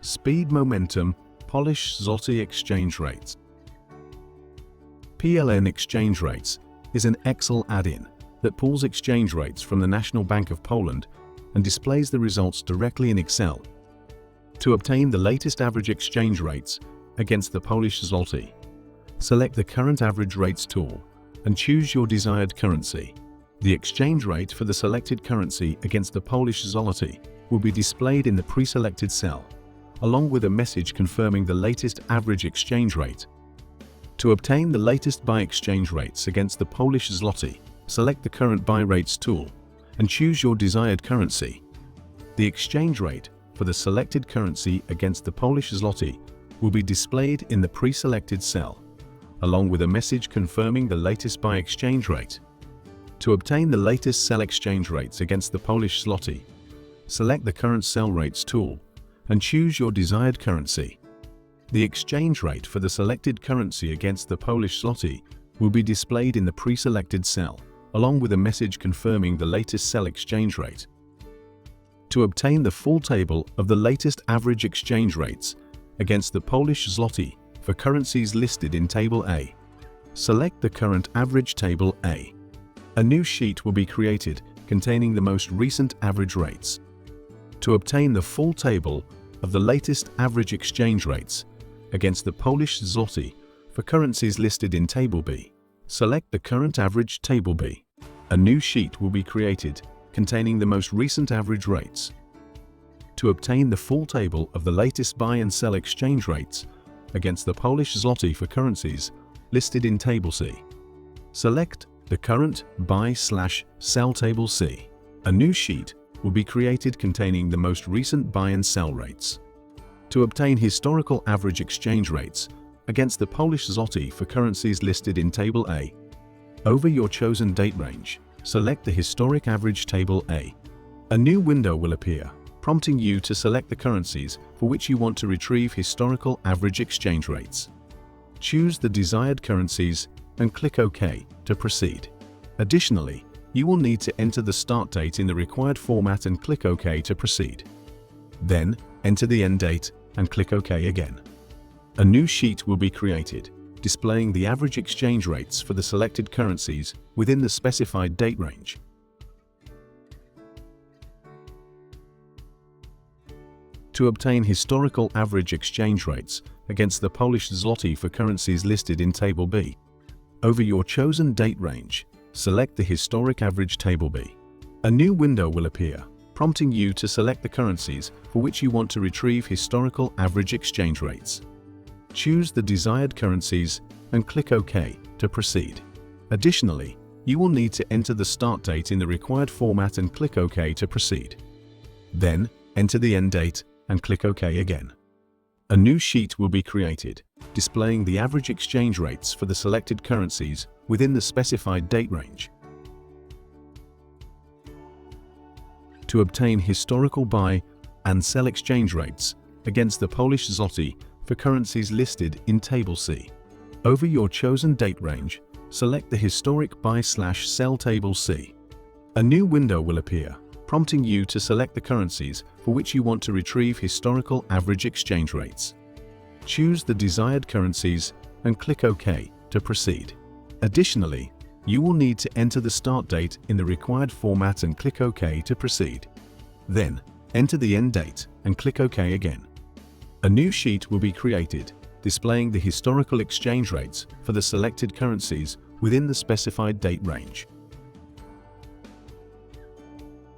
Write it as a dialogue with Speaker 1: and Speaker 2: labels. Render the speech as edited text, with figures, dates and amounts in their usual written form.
Speaker 1: Speed Momentum Polish Zloty Exchange Rates. PLN Exchange Rates is an Excel add-in that pulls exchange rates from the National Bank of Poland and displays the results directly in Excel. To obtain the latest average exchange rates against the Polish zloty, select the Current Average Rates tool and choose your desired currency. The exchange rate for the selected currency against the Polish zloty will be displayed in the pre-selected cell, along with a message confirming the latest average exchange rate. To obtain the latest buy exchange rates against the Polish zloty, select the Current Buy Rates tool and choose your desired currency. The exchange rate for the selected currency against the Polish zloty will be displayed in the pre-selected cell, along with a message confirming the latest buy exchange rate. To obtain the latest sell exchange rates against the Polish zloty, select the Current Sell Rates tool and choose your desired currency. The exchange rate for the selected currency against the Polish zloty will be displayed in the pre-selected cell, along with a message confirming the latest sell exchange rate. To obtain the full table of the latest average exchange rates against the Polish zloty for currencies listed in Table A, select the Current Average Table A. A new sheet will be created containing the most recent average rates. To obtain the full table of the latest average exchange rates against the Polish zloty for currencies listed in Table B, select the Current Average Table B. A new sheet will be created containing the most recent average rates. To obtain the full table of the latest buy and sell exchange rates against the Polish zloty for currencies listed in Table C, select the Current Buy/Sell Table C. A new sheet will be created containing the most recent buy and sell rates. To obtain historical average exchange rates against the Polish zloty for currencies listed in Table A, over your chosen date range, select the Historic Average Table A. A new window will appear, prompting you to select the currencies for which you want to retrieve historical average exchange rates. Choose the desired currencies and click OK to proceed. Additionally, you will need to enter the start date in the required format and click OK to proceed. Then, enter the end date and click OK again. A new sheet will be created, displaying the average exchange rates for the selected currencies within the specified date range. To obtain historical average exchange rates against the Polish zloty for currencies listed in Table B, over your chosen date range, select the Historic Average Table B. A new window will appear, prompting you to select the currencies for which you want to retrieve historical average exchange rates. Choose the desired currencies and click OK to proceed. Additionally, you will need to enter the start date in the required format and click OK to proceed. Then, enter the end date and click OK again. A new sheet will be created, displaying the average exchange rates for the selected currencies within the specified date range. To obtain historical buy and sell exchange rates against the Polish zloty for currencies listed in Table C, over your chosen date range, select the Historic Buy/Sell Table C. A new window will appear, prompting you to select the currencies for which you want to retrieve historical average exchange rates. Choose the desired currencies and click OK to proceed. Additionally, you will need to enter the start date in the required format and click OK to proceed. Then, enter the end date and click OK again. A new sheet will be created, displaying the historical exchange rates for the selected currencies within the specified date range.